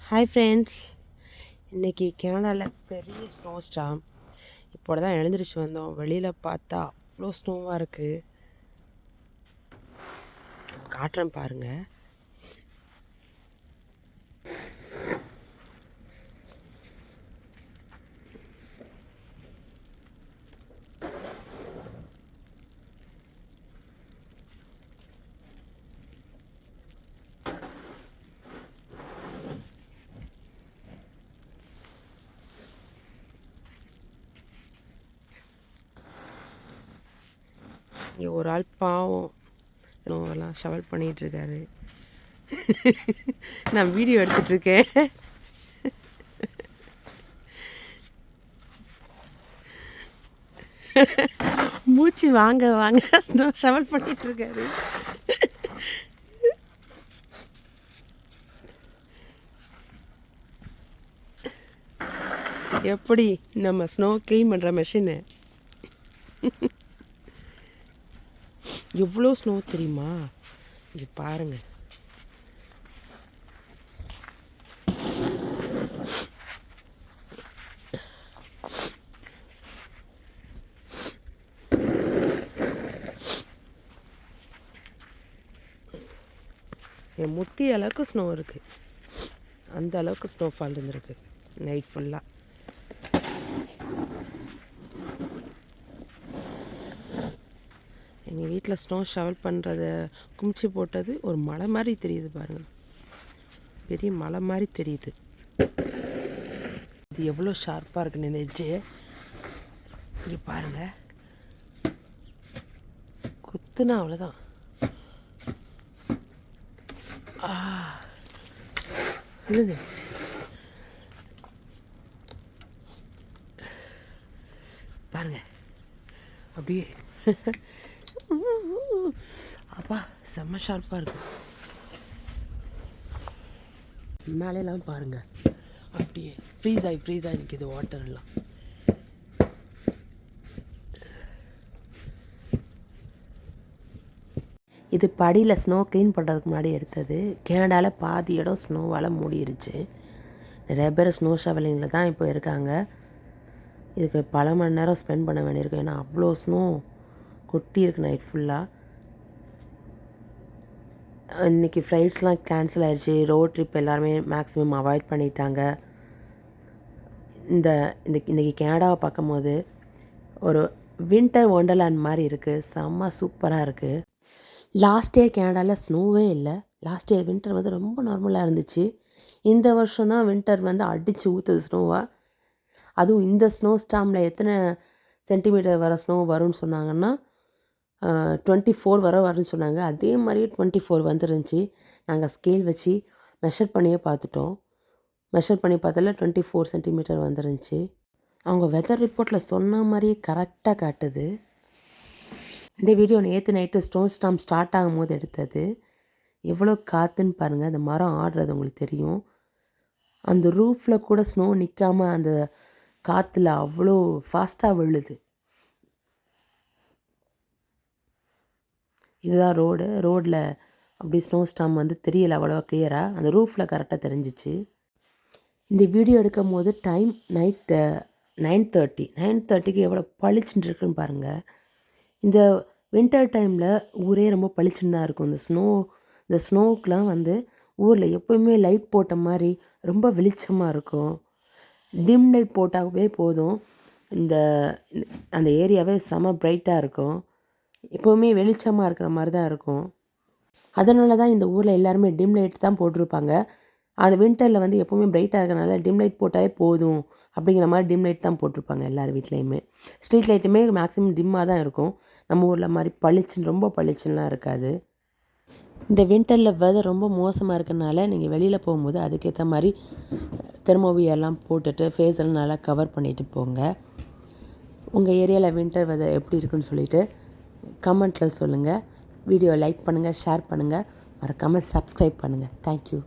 Hi friends, இன்றைக்கி கேனடாவில் பெரிய snow storm. இப்போ தான் எழுந்திரிச்சு வந்தோம். வெளியில் பார்த்தா அவ்வளோ ஸ்னோவாக இருக்குது. காட்டுறேன் பாருங்கள். இங்கே ஒரு ஆள் பாவம் எல்லாம் ஷவல் பண்ணிகிட்ருக்காரு. நான் வீடியோ எடுத்துகிட்ருக்கேன். மூச்சு வாங்க வாங்க ஸ்னோ ஷவல் பண்ணிகிட்ருக்காரு. எப்படி நம்ம ஸ்னோ க்ளீன் பண்ணுற மெஷினு. எவ்வளோ ஸ்னோ தெரியுமா? இது பாருங்கள். என் முட்டி அளவுக்கு ஸ்னோ இருக்குது. அந்த அளவுக்கு ஸ்னோஃபால் இருந்திருக்கு நைட் ஃபுல்லாக. எங்கள் வீட்டில் ஸ்னோ ஷவல் பண்ணுறத குமிச்சு போட்டது ஒரு மலை மாதிரி தெரியுது பாருங்கள். பெரிய மலை மாதிரி தெரியுது. இது எவ்வளோ ஷார்ப்பாக இருக்குன்னு இந்த எட்ஜு இங்கே பாருங்கள். குத்துனா அவ்வளோதான். விழுந்துருச்சு. பாருங்க அப்படியே. அப்பா செம்ம ஷார்ப்பாக இருக்கு. மேலையெல்லாம் பாருங்க அப்படியே ஃப்ரீஸ் ஆகி நிற்கிது வாட்டர் எல்லாம். இது படியில் ஸ்னோ க்ளீன் பண்ணுறதுக்கு முன்னாடி எடுத்தது. கேனடாவில் பாதி இடம் ஸ்னோவால் மூடிருச்சு. நிறைய பேர் ஸ்னோ ஷவலிங்கில் தான் இப்போ இருக்காங்க. இதுக்கு பல மணி நேரம் ஸ்பெண்ட் பண்ண வேண்டியிருக்கும். ஏன்னா அவ்வளோ ஸ்னோ கொட்டி இருக்கு நைட் ஃபுல்லாக. இன்றைக்கி ஃப்ளைட்ஸ்லாம் கேன்சல் ஆகிடுச்சு. ரோட் ட்ரிப் எல்லாருமே மேக்ஸிமம் அவாய்ட் பண்ணிட்டாங்க. இன்றைக்கி கேனடாவை பார்க்கும்போது ஒரு வின்டர் ஒண்டர்லேண்ட் மாதிரி இருக்குது. செம்ம சூப்பராக இருக்குது. லாஸ்ட் இயர் கேனடாவில் ஸ்னோவே இல்லை. லாஸ்ட் இயர் வின்டர் வந்து ரொம்ப நார்மலாக இருந்துச்சு. இந்த வருஷம் தான் வின்டர் வந்து அடித்து ஊற்றுது ஸ்னோவாக. அதுவும் இந்த ஸ்னோ ஸ்டார்மில் எத்தனை சென்டிமீட்டர் வர ஸ்னோ வரும்னு சொன்னாங்கன்னா 24 வரும்னு சொன்னாங்க. அதே மாதிரி 24 வந்துருந்துச்சு. நாங்கள் ஸ்கேல் வச்சு மெஷர் பண்ணியே பார்த்துட்டோம். மெஷர் பண்ணி பார்த்தால 24 சென்டிமீட்டர் வந்துருந்துச்சு. அவங்க வெதர் ரிப்போர்ட்டில் சொன்ன மாதிரியே கரெக்டாக காட்டுது. இந்த வீடியோ நேற்று நைட்டு ஸ்னோ ஸ்டார்ம் ஸ்டார்ட் ஆகும்போது எடுத்தது. எவ்வளோ காற்றுன்னு பாருங்கள். அந்த மரம் ஆடுறது உங்களுக்கு தெரியும். அந்த ரூஃபில் கூட ஸ்னோ நிற்காமல் அந்த காற்றுல அவ்வளோ ஃபாஸ்ட்டாக விழுது. இதுதான் ரோடில் அப்படி ஸ்னோ ஸ்டார்ம் வந்து தெரியலை அவ்வளோவா கிளியராக. அந்த ரூஃபில் கரெக்டாக தெரிஞ்சிச்சு. இந்த வீடியோ எடுக்கும் போது டைம் நைட்டு 9:30க்கு எவ்வளோ பளிச்சுட்டு இருக்குன்னு பாருங்கள். இந்த வின்டர் டைமில் ஊரே ரொம்ப பளிச்சுன்னு தான் இருக்கும். இந்த ஸ்னோவுக்கெலாம் வந்து ஊரில் எப்போயுமே லைட் போட்ட மாதிரி ரொம்ப வெளிச்சமாக இருக்கும். டிம் லைட் போட்டாவே போதும், அந்த ஏரியாவே செம பிரைட்டாக இருக்கும். எப்போவுமே வெளிச்சமாக இருக்கிற மாதிரி தான் இருக்கும். அதனால தான் இந்த ஊரில் எல்லாருமே டிம் லைட் தான் போட்டிருப்பாங்க. அந்த வின்டரில் வந்து எப்போவுமே பிரைட்டாக இருக்கிறனால டிம் லைட் போட்டாலே போதும் அப்படிங்கிற மாதிரி டிம் லைட் தான் போட்டிருப்பாங்க எல்லார் வீட்லேயுமே. ஸ்ட்ரீட் லைட்டுமே மேக்ஸிமம் டிம்மாக தான் இருக்கும். நம்ம ஊரில் மாதிரி ரொம்ப பளிச்சுலாம் இருக்காது. இந்த வின்டரில் வெதர் ரொம்ப மோசமாக இருக்கிறனால நீங்கள் வெளியில் போகும்போது அதுக்கேற்ற மாதிரி தெர்மோவியர்லாம் போட்டுட்டு ஃபேஸ் எல்லாம் நல்லா கவர் பண்ணிவிட்டு போங்க. உங்கள் ஏரியாவில் வின்டர் வெதர் எப்படி இருக்குன்னு சொல்லிவிட்டு கமெண்ட்டில் சொல்லுங்கள். வீடியோ லைக் பண்ணுங்கள், ஷேர் பண்ணுங்கள், மறக்காமல் சப்ஸ்கிரைப் பண்ணுங்கள். தேங்க்யூ.